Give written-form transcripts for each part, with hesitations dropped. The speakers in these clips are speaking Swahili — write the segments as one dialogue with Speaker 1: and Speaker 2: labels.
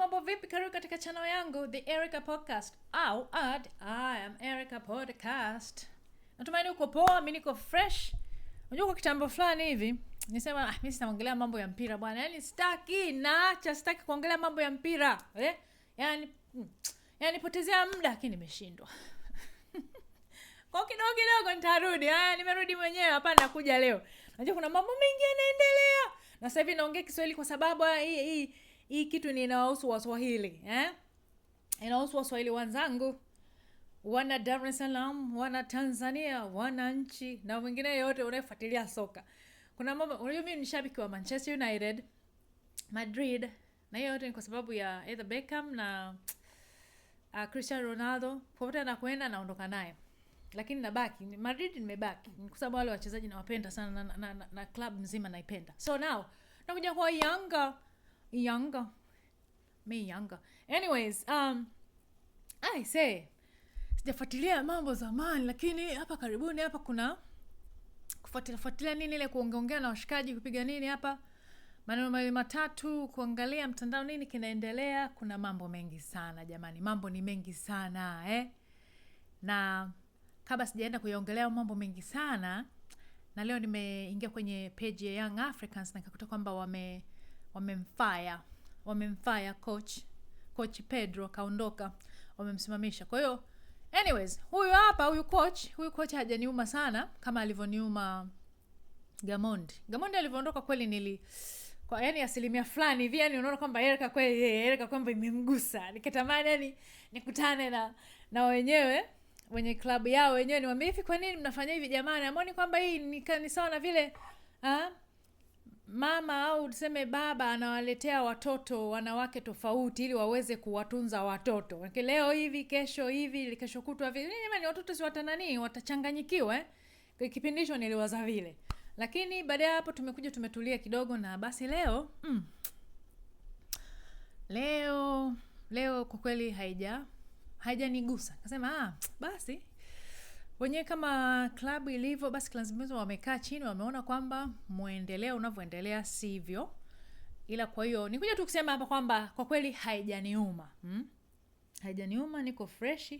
Speaker 1: mambo vipi? Karibu katika channel yangu The Erica Podcast au at I am Erica Podcast. Natumaini uko poa, mimi niko fresh. Unajua kwa kitambo fulani hivi nisema mimi sitaongelea mambo ya mpira bwana. Yaani sitaki kuongelea mambo ya mpira. Yaani potezea muda lakini nimeshindwa. Kwa kidogo nitarudi. Nimerudi mwenyewe hapa nakuja leo. Unajua kuna mambo mengi yanaendelea. Na sasa hivi naongea Kiswahili kwa sababu hii kitu ni inawahusu Waswahili, inahusu Waswahili wenzangu, wana Dar es Salaam, wana Tanzania, wana nchi na wengine yote unayefuatilia soka. Kuna mambo, unajua mimi ni shabiki wa Manchester United, Madrid, na hiyo yote ni kwa sababu ya either Beckham na Cristiano Ronaldo. Popote anakwenda naondoka naye. Lakini nabaki Madrid, nimebaki kwa sababu wale wachezaji nawapenda sana na club nzima naipenda. So now nakuja kwa Yanga. Anyways, I say sijafuatilia mambo zamani, lakini hapa karibuni hapa kuna kufuatilia nini ile kuongea na washikaji, kupiga nini hapa maneno matatu, kuangalia mtandao nini kinaendelea. Kuna mambo mengi sana jamani, mambo ni mengi sana na kabla sijaenda kuiongelea mambo mengi sana, na leo nimeingia kwenye page ya Young Africans na nikakuta kwamba wamemfire coach Pedro kaondoka, wamemsimamisha. Kwa hiyo anyways, huyu coach hajaniuma sana kama alivyoniuma Gamondi alivyoondoka. Kweli yani asilimia fulani hivi yani unaona kwamba Erica kwamba imemgusa. Nikatamani yani nikutane na wenye klabu yao wenyewe niwaambie hivi, kwa nini mnafanya hivi jamani? Amoni kwamba hii ni sawa na vile mama au tuseme baba anawaletea watoto wanawake tofauti ili waweze kuwatunza watoto. Leo hivi, kesho hivi, kesho kutwa vile. Jamani, watoto si watachanganyikiwa Kipindi hicho niliwaza vile. Lakini baada ya hapo tumetulia kidogo na basi leo kwa kweli haijanigusa. Nasema basi wenyewe kama klabu ilivyo, basi klabu wamekaa chini, wameona kwamba muendelea unavyoendelea sivyo. Ila kwa hiyo nikuja tu kusema hapa kwamba kwa kweli haijaniuma. Haijaniuma, niko fresh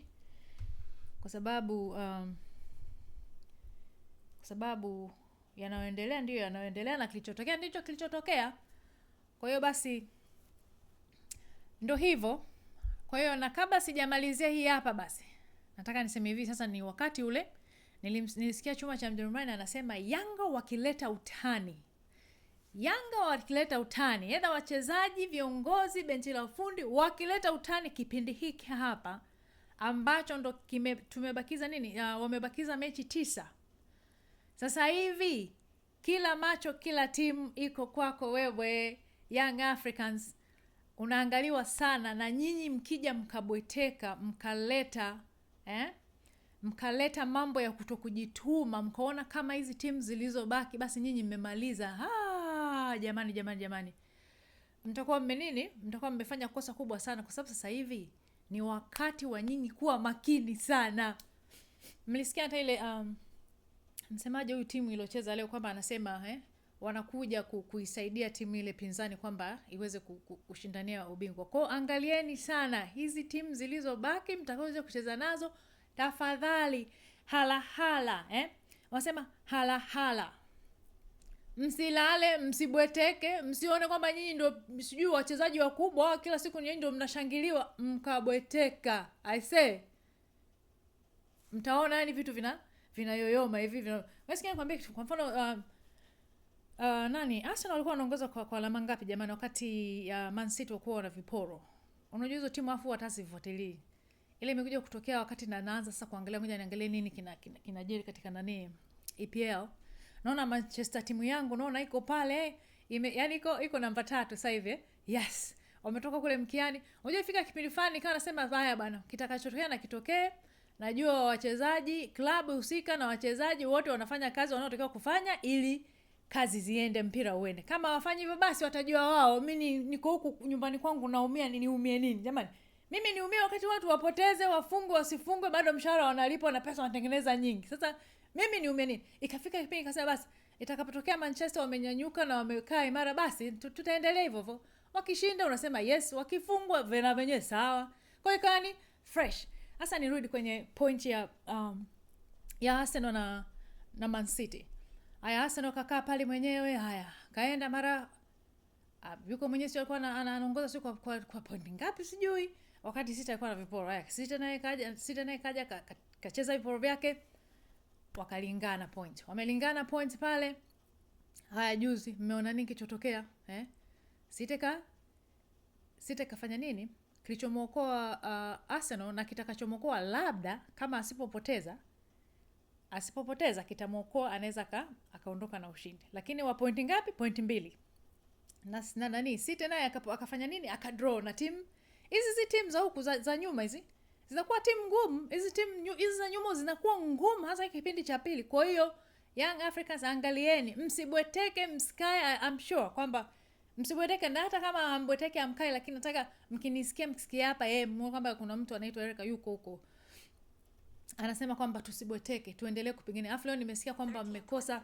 Speaker 1: kwa sababu yanayoendelea ndio yanayoendelea na kilichotokea ndicho kilichotokea. Kwa hiyo basi ndio hivyo. Kwa hiyo na kabla sijamalizia hii hapa basi nataka niseme hivi sasa, ni wakati ule nilisikia chuma cha Mjerumani anasema Yanga wakileta utani, yenda wachezaji, viongozi, benchi la ufundi wakileta utani kipindi hiki hapa ambacho ndo tumebakiza wamebakiza mechi 9. Sasa hivi kila timu iko kwako wewe Young Africans, unaangaliwa sana. Na nyinyi mkija mkabweteka, mkaleta mambo ya kutokujituma, mkaona kama hizi timu zilizobaki basi nyinyi mmemaliza. Jamani, mtakuwa mmefanya kosa kubwa sana, kwa sababu sasa hivi ni wakati wa nyinyi kuwa makini sana. Mlisikia hata ile msemaji huyu timu iliyocheza leo kwamba anasema wanakuja kuisaidia timu ile pinzani kwamba iweze kushindania ubingwa. Kwa angalieni sana hizi timu zilizobaki mtakaoje kucheza nazo, tafadhali hala wasema hala. Msilale, msibweteke, msione kwamba nyinyi ndio sijui wachezaji wakubwa kila siku nyinyi ndio mnashangiliwa mkabweteka. I say mtaona yani vitu vinayoyoma hivi. Wasikia nikwambia kwa mfano Arsenal walikuwa wanaongoza kwa alama ngapi jamani, wakati ya Man City walikuwa na viporo. Unajua hizo timu afu hatazifuatilii. Ile imekuja kutokea wakati naanza sasa kuangalia, ngoja niangalie nini kinajiri katika EPL. Naona Manchester timu yangu naona iko pale, yani iko namba 3 sasa hivi. Yes, wametoka kule mkiani. Unajua ifika kipindi fulani kama nasema haya bwana, kitakachotokea na kitokee. Najua wachezaji, klabu husika na wachezaji wote wanafanya kazi wanaotakiwa kufanya ili kazi ziende, mpira uende. Kama wafanyi hivyo basi watajua wao, mimi niko huku nyumbani kwangu naumia, niumie nini jamani? Mimi niumie wakati watu wapoteze, wafungwe, wasifungwe, bado mshahara wanalipwa na pesa wanatengeneza nyingi. Sasa mimi niumie nini? Ikafika kipindi nikasema basi Itakapotokea Manchester wamenyanyuka na wamekaa imara, basi tutaendelea hivyo hivyo. Wakishinda unasema yes, wakifungwa vena venyewe sawa. Kwa hiyo kani fresh. Sasa nirudi kwenye point ya Arsenal na Man City. Haya, Arsenal kakaa pale mwenyewe, haya kaenda mara yuko mwenyewe sio alikuwa anaongoza sio kwa point ngapi sijui, wakati City alikuwa na viporo. Haya City naye kaja kacheza viporo vyake, wakalingana point. Wamelingana point pale. Haya juzi mmeona nini kichotokea? City kafanya nini? Kilichomuokoa Arsenal na kitakachomuokoa labda kama asipopoteza kitamuokoa, anaweza akaondoka na ushindi. Lakini wa point ngapi? Point 2. Na nani City naye akafanya nini? Akadraw na timu. Hizi timu za huku za nyuma hizi zinakuwa timu ngumu. Hizi za nyuma zinakuwa ngumu hasa kipindi cha pili. Kwa hiyo Young Africans, angalieni, msibweteke, msikae. I'm sure kwamba msibweteke, na hata kama mbweteke amkai, lakini nataka mkisikia hapa kwamba kuna mtu anaitwa Erika yuko huko anasema kwamba tusibweteke, tuendelee kupigana. Afu leo nimesikia kwamba mmekosa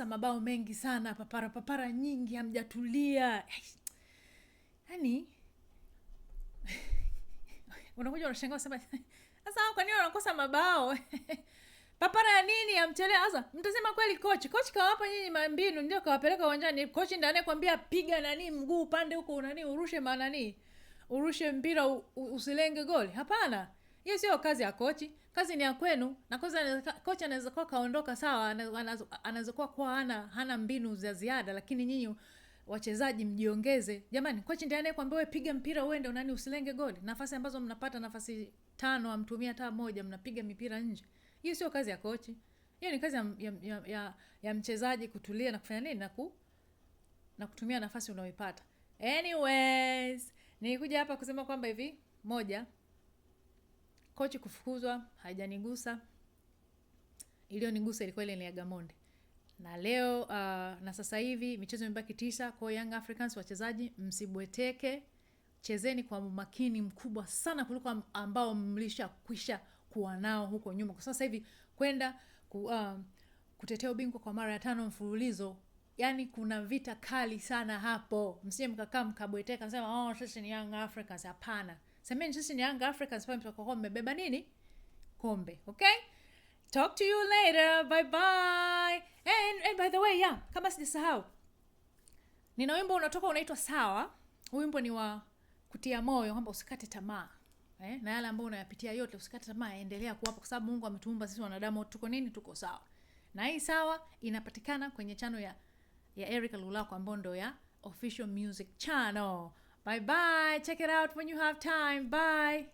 Speaker 1: mabao mengi sana, papara nyingi, hamjatulia. Yaani unakuja unashangaa sema sasa kwa nini wanakosa mabao? Papara ya nini amchelea? Sasa mtasema kweli coach kawapa nyinyi mbinu ndio kawapeleka uwanjani. Coach ndiye anayekwambia piga mguu upande huko urushe mpira usilenge goli. Hapana. Hiyo sio kazi ya coach. Kazi ni ya kwenu. Na coach anaweza kuwa kaondoka sawa, anaweza kuwa hana mbinu za ziada, lakini nyinyi wachezaji mjiongeze. Jamani, coach ndiye anayekwambia wewe piga mpira uende usilenge goli. Nafasi ambazo mnapata nafasi 5, amtumia hata moja, mnapiga mipira nje. Hiyo sio kazi ya coach. Hiyo ni kazi ya mchezaji kutulia na kufanya nini na kutumia nafasi unayoipata. Anyways, nilikuja hapa kusema kwamba hivi, moja, coach kufukuzwa haijanigusa. Iliyonigusa ilikuwa ile ya Gamondi. Na leo na sasa hivi michezo imebaki 9. Kwa Young Africans, wachezaji msibweteke, chezeni kwa makini mkubwa sana kuliko ambao mlishakwisha kuwa nao huko nyuma. Kwa sasa hivi kwenda kutetea ubingwa kwa mara ya 5 mfululizo, yani kuna vita kali sana hapo. Msije mkakaa mkabweteka msema sisi ni Young Africans. Hapana, semeni sisi ni Young Africans pale mtakokuwa mmebeba nini? Kombe. Okay, talk to you later, bye bye. And by the way, kama sijasahau, nina wimbo unatoka unaitwa Sawa. Wimbo ni wa kutia moyo kwamba usikate tamaa. Na yale ambayo unayapitia yote usikate tamaa, endelea kuwapo, kwa sababu Mungu ametuumba sisi wanadamu tuko sawa. Na hii Sawa inapatikana kwenye channel ya Erika Lulako ambayo ndo ya official music channel. Bye bye, check it out when you have time. Bye.